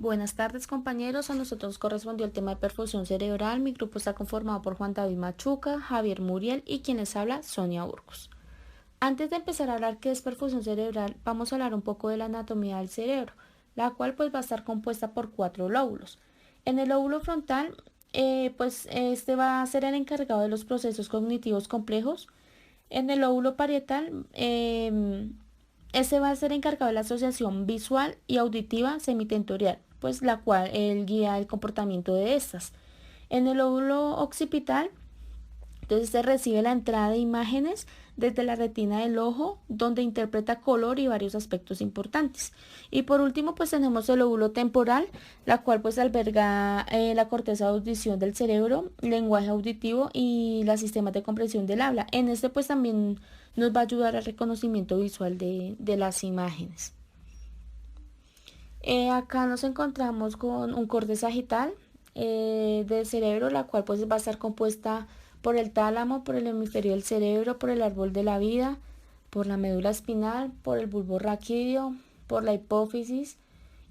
Buenas tardes, compañeros. A nosotros correspondió el tema de perfusión cerebral. Mi grupo está conformado por Juan David Machuca, Javier Muriel y quien les habla, Sonia Burgos. Antes de empezar a hablar qué es perfusión cerebral, vamos a hablar un poco de la anatomía del cerebro, la cual pues va a estar compuesta por 4 lóbulos. En el lóbulo frontal, este va a ser el encargado de los procesos cognitivos complejos. En el lóbulo parietal, ese va a ser encargado de la asociación visual y auditiva semitensorial, pues la cual él guía el comportamiento de estas. En el lóbulo occipital, entonces se recibe la entrada de imágenes desde la retina del ojo, donde interpreta color y varios aspectos importantes. Y por último, pues tenemos el lóbulo temporal, la cual pues alberga la corteza de audición del cerebro, lenguaje auditivo y la sistemas de comprensión del habla. En este pues también nos va a ayudar al reconocimiento visual de las imágenes. Acá nos encontramos con un corte sagital del cerebro, la cual pues va a estar compuesta por el tálamo, por el hemisferio del cerebro, por el árbol de la vida, por la médula espinal, por el bulbo raquídeo, por la hipófisis,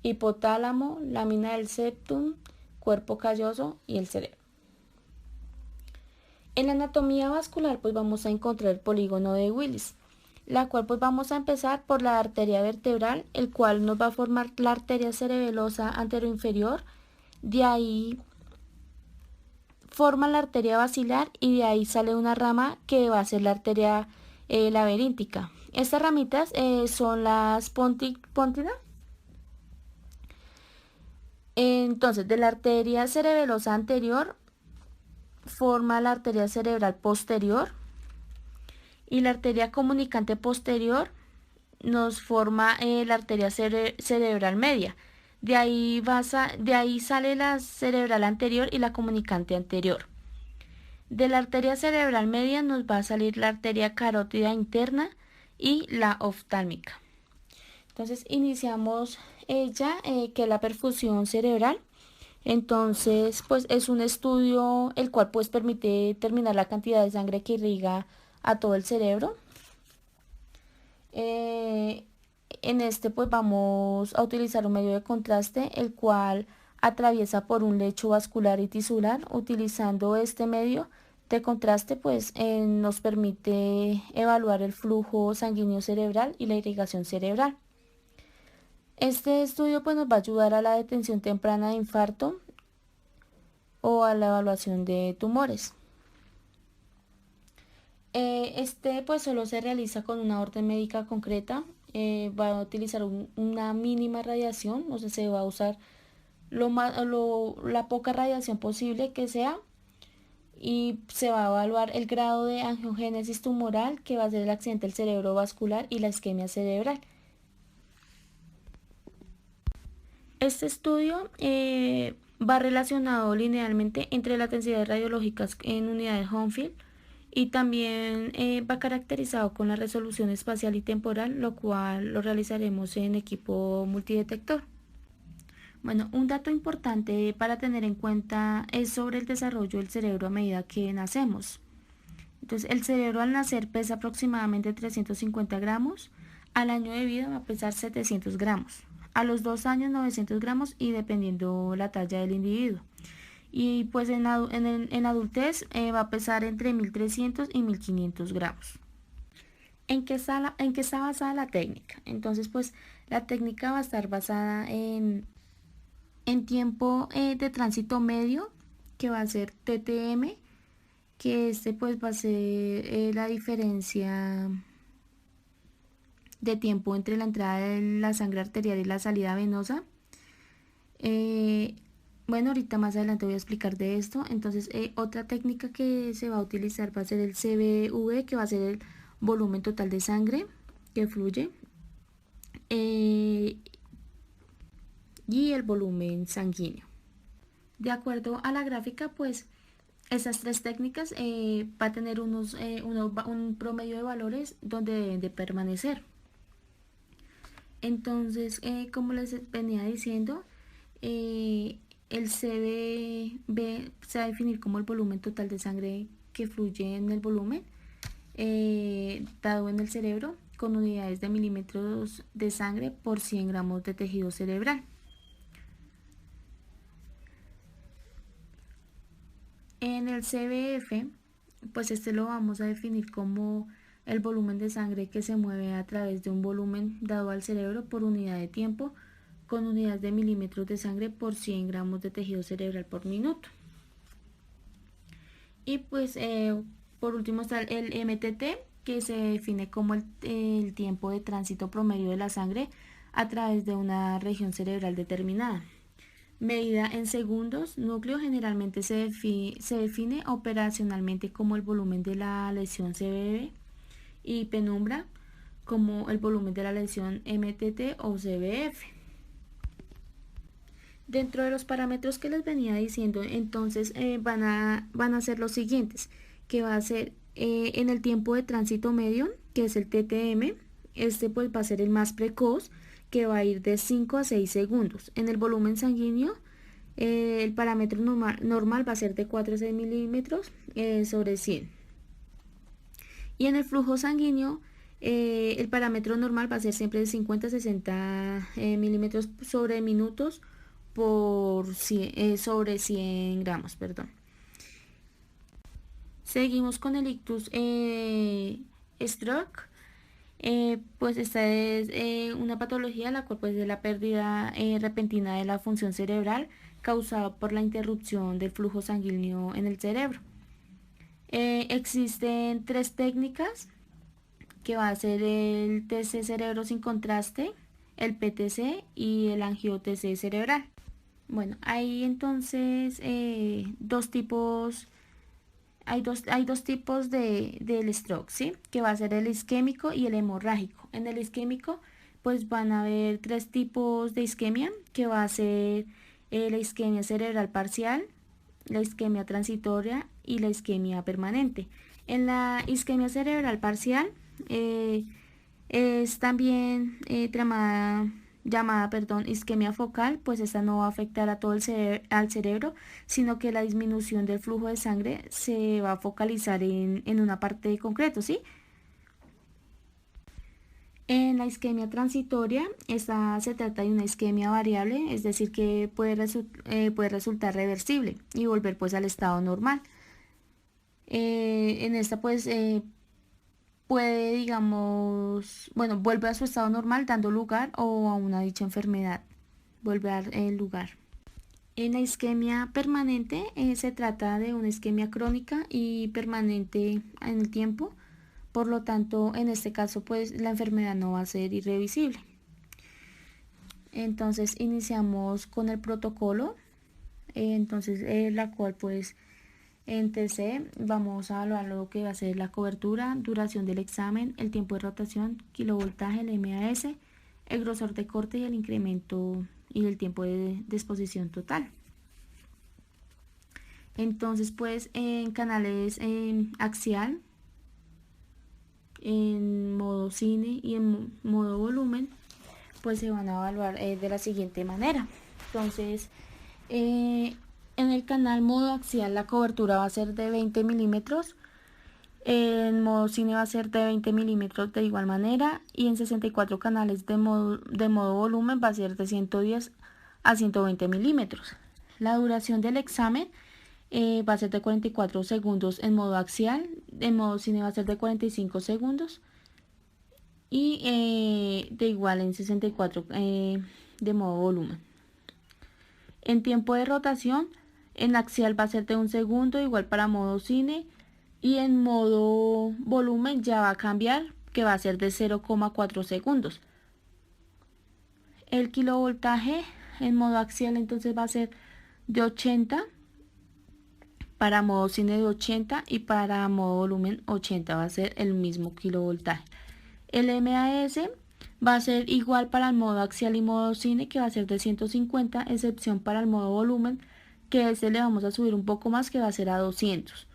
hipotálamo, lámina del septum, cuerpo calloso y el cerebro. En la anatomía vascular pues vamos a encontrar el polígono de Willis, la cual pues vamos a empezar por la arteria vertebral, el cual nos va a formar la arteria cerebelosa anteroinferior, de ahí forma la arteria basilar y de ahí sale una rama que va a ser la arteria laberíntica. Estas ramitas son las póntida. Entonces, de la arteria cerebelosa anterior forma la arteria cerebral posterior y la arteria comunicante posterior nos forma la arteria cerebral media. De ahí sale la cerebral anterior y la comunicante anterior. De la arteria cerebral media nos va a salir la arteria carótida interna y la oftálmica. Entonces iniciamos que es la perfusión cerebral. Entonces pues es un estudio el cual pues permite determinar la cantidad de sangre que irriga a todo el cerebro. En este pues vamos a utilizar un medio de contraste el cual atraviesa por un lecho vascular y tisular. Utilizando este medio de contraste pues nos permite evaluar el flujo sanguíneo cerebral y la irrigación cerebral. Este estudio pues nos va a ayudar a la detención temprana de infarto o a la evaluación de tumores. Este pues solo se realiza con una orden médica concreta. Va a utilizar una mínima radiación, o sea, se va a usar la poca radiación posible que sea, y se va a evaluar el grado de angiogénesis tumoral, que va a ser el accidente del cerebro vascular y la isquemia cerebral. Este estudio va relacionado linealmente entre las densidades radiológicas en unidades Hounsfield y también va caracterizado con la resolución espacial y temporal, lo cual lo realizaremos en equipo multidetector. Bueno, un dato importante para tener en cuenta es sobre el desarrollo del cerebro a medida que nacemos. Entonces, el cerebro al nacer pesa aproximadamente 350 gramos, al año de vida va a pesar 700 gramos, a los 2 años 900 gramos y dependiendo la talla del individuo. Y pues en adultez va a pesar entre 1300 y 1500 gramos. ¿En qué está basada la técnica? Entonces pues la técnica va a estar basada en tiempo de tránsito medio, que va a ser TTM, que este pues va a ser la diferencia de tiempo entre la entrada de la sangre arterial y la salida venosa. Bueno, ahorita más adelante voy a explicar de esto. Entonces, otra técnica que se va a utilizar va a ser el CVV, que va a ser el volumen total de sangre que fluye, y el volumen sanguíneo. De acuerdo a la gráfica, pues esas tres técnicas va a tener un promedio de valores donde deben de permanecer. Entonces, como les venía diciendo, el CVV se va a definir como el volumen total de sangre que fluye en el volumen dado en el cerebro, con unidades de milímetros de sangre por 100 gramos de tejido cerebral. En el CBF, pues este lo vamos a definir como el volumen de sangre que se mueve a través de un volumen dado al cerebro por unidad de tiempo, con unidades de milímetros de sangre por 100 gramos de tejido cerebral por minuto. Y pues por último está el MTT, que se define como el tiempo de tránsito promedio de la sangre a través de una región cerebral determinada. Medida en segundos núcleo, generalmente se define operacionalmente como el volumen de la lesión CBV y penumbra como el volumen de la lesión MTT o CBF. Dentro de los parámetros que les venía diciendo, entonces van a ser los siguientes, que va a ser en el tiempo de tránsito medio, que es el TTM. Este pues va a ser el más precoz, que va a ir de 5 a 6 segundos. En el volumen sanguíneo, el parámetro normal va a ser de 4 a 6 milímetros sobre 100. Y en el flujo sanguíneo, el parámetro normal va a ser siempre de 50 a 60 milímetros sobre minutos por sobre 100 gramos, perdón. Seguimos con el ictus stroke. Pues esta es una patología la cual pues es la pérdida repentina de la función cerebral causada por la interrupción del flujo sanguíneo en el cerebro. Existen 3 técnicas, que va a ser el TC cerebro sin contraste, el PTC y el angio-TC cerebral. Bueno, hay entonces dos tipos del stroke, ¿sí? Que va a ser el isquémico y el hemorrágico. En el isquémico, pues van a haber 3 tipos de isquemia, que va a ser la isquemia cerebral parcial, la isquemia transitoria y la isquemia permanente. En la isquemia cerebral parcial es también llamada isquemia focal, pues esta no va a afectar a todo al cerebro, sino que la disminución del flujo de sangre se va a focalizar en una parte concreta, ¿sí? En la isquemia transitoria, esta se trata de una isquemia variable, es decir, que puede resultar reversible y volver pues al estado normal. En esta pues puede, digamos, vuelve a su estado normal dando lugar o a una dicha enfermedad, vuelve a dar lugar. En la isquemia permanente se trata de una isquemia crónica y permanente en el tiempo, por lo tanto en este caso pues la enfermedad no va a ser irreversible. Entonces iniciamos con el protocolo, la cual pues en TC vamos a evaluar lo que va a ser la cobertura, duración del examen, el tiempo de rotación, kilovoltaje, el MAS, el grosor de corte y el incremento y el tiempo de exposición total. Entonces pues en canales axial, en modo cine y en modo volumen, pues se van a evaluar de la siguiente manera. Entonces en el canal modo axial la cobertura va a ser de 20 milímetros, en modo cine va a ser de 20 milímetros de igual manera, y en 64 canales de modo volumen va a ser de 110 a 120 milímetros. La duración del examen va a ser de 44 segundos en modo axial, en modo cine va a ser de 45 segundos y de igual en 64 de modo volumen. En tiempo de rotación, en axial va a ser de 1 segundo, igual para modo cine, y en modo volumen ya va a cambiar, que va a ser de 0,4 segundos. El kilovoltaje en modo axial entonces va a ser de 80, para modo cine de 80 y para modo volumen 80 va a ser el mismo kilovoltaje. El MAS va a ser igual para el modo axial y modo cine, que va a ser de 150, excepción para el modo volumen, que le vamos a subir un poco más, que va a ser a 200.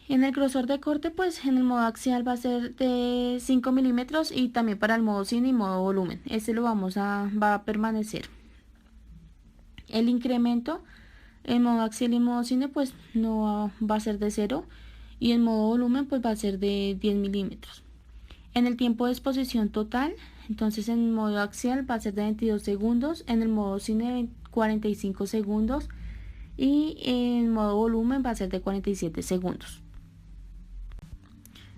En el grosor de corte, pues en el modo axial va a ser de 5 milímetros y también para el modo cine y modo volumen. Va a permanecer. El incremento en modo axial y modo cine pues no va a ser de 0, y en modo volumen pues va a ser de 10 milímetros. En el tiempo de exposición total, entonces en modo axial va a ser de 22 segundos, en el modo cine 45 segundos y en modo volumen va a ser de 47 segundos.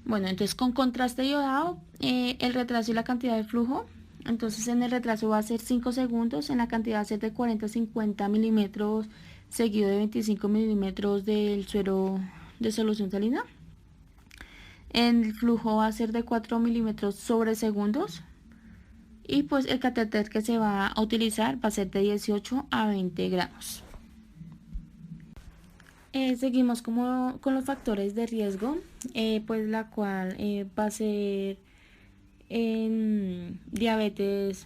Bueno, entonces con contraste iodado, el retraso y la cantidad de flujo, entonces en el retraso va a ser 5 segundos, en la cantidad va a ser de 40 a 50 milímetros, seguido de 25 milímetros del suero de solución salina. El flujo va a ser de 4 milímetros sobre segundos. Y pues el catéter que se va a utilizar va a ser de 18 a 20 gramos. Seguimos con los factores de riesgo, pues la cual va a ser en diabetes,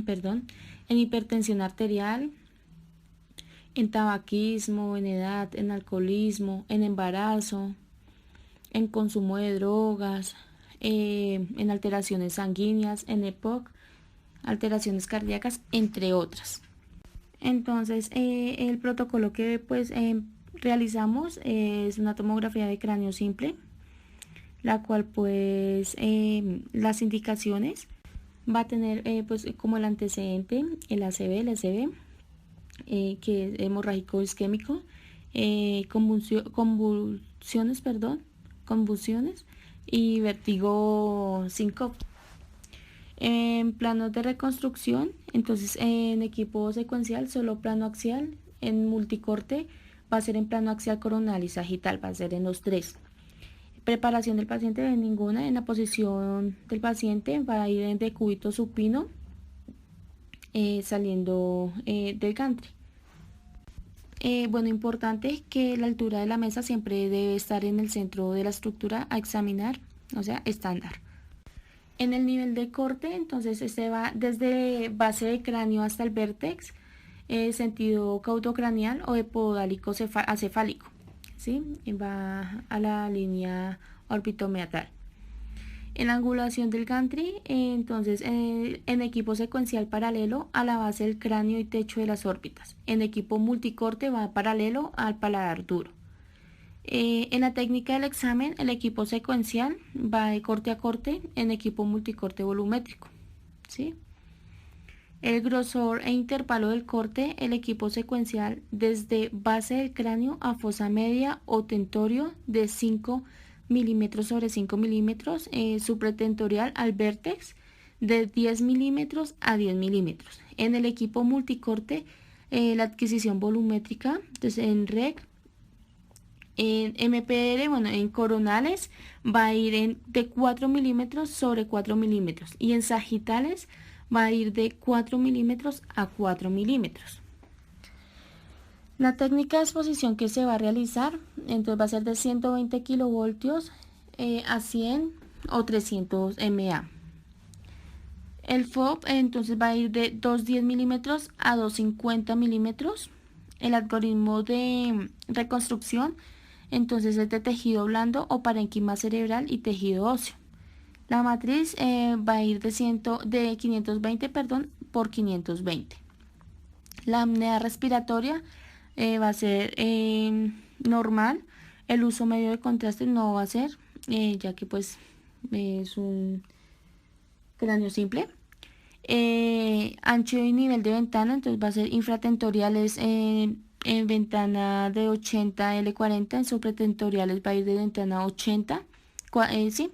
perdón, en hipertensión arterial, en tabaquismo, en edad, en alcoholismo, en embarazo, en consumo de drogas, en alteraciones sanguíneas, en EPOC, alteraciones cardíacas, entre otras. Entonces, el protocolo que pues realizamos es una tomografía de cráneo simple, la cual pues las indicaciones va a tener pues como el antecedente el ACV, el SB, que es hemorrágico isquémico, convulsiones y vértigo sincópico. En planos de reconstrucción, entonces en equipo secuencial solo plano axial, en multicorte va a ser en plano axial, coronal y sagital, va a ser en los tres. Preparación del paciente de ninguna, en la posición del paciente va a ir en decúbito supino, saliendo del gantry. Bueno, importante es que la altura de la mesa siempre debe estar en el centro de la estructura a examinar, o sea, estándar. En el nivel de corte, entonces este va desde base de cráneo hasta el vértex, sentido caudocraneal o epodálico acefálico, ¿sí? Y va a la línea orbitomeatal. En la angulación del gantry, entonces en equipo secuencial paralelo a la base del cráneo y techo de las órbitas. En equipo multicorte va paralelo al paladar duro. En la técnica del examen, el equipo secuencial va de corte a corte, en equipo multicorte volumétrico, ¿sí? El grosor e intervalo del corte, el equipo secuencial desde base del cráneo a fosa media o tentorio de 5 milímetros sobre 5 milímetros, supratentorial al vértex de 10 milímetros a 10 milímetros. En el equipo multicorte, la adquisición volumétrica, entonces en REC, en MPR, bueno, en coronales va a ir de 4 milímetros sobre 4 milímetros y en sagitales va a ir de 4 milímetros a 4 milímetros. La técnica de exposición que se va a realizar, entonces va a ser de 120 kilovoltios a 100 o 300 MA. El FOB entonces va a ir de 210 milímetros a 250 milímetros. El algoritmo de reconstrucción entonces es de tejido blando o parénquima cerebral y tejido óseo. La matriz va a ir de 520 por 520. La apnea respiratoria va a ser normal. El uso medio de contraste no va a ser, ya que pues es un cráneo simple. Ancho y nivel de ventana, entonces va a ser infratentoriales en ventana de 80 L40, en supratentoriales va a ir de ventana 80, sí.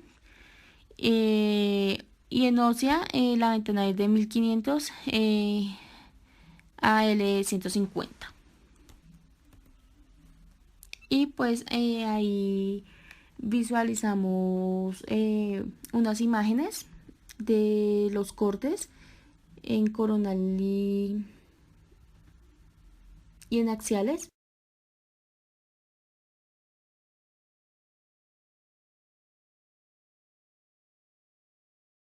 Y en ósea la ventana es de 1500 a L150. Y pues ahí visualizamos unas imágenes de los cortes en coronal y en axiales.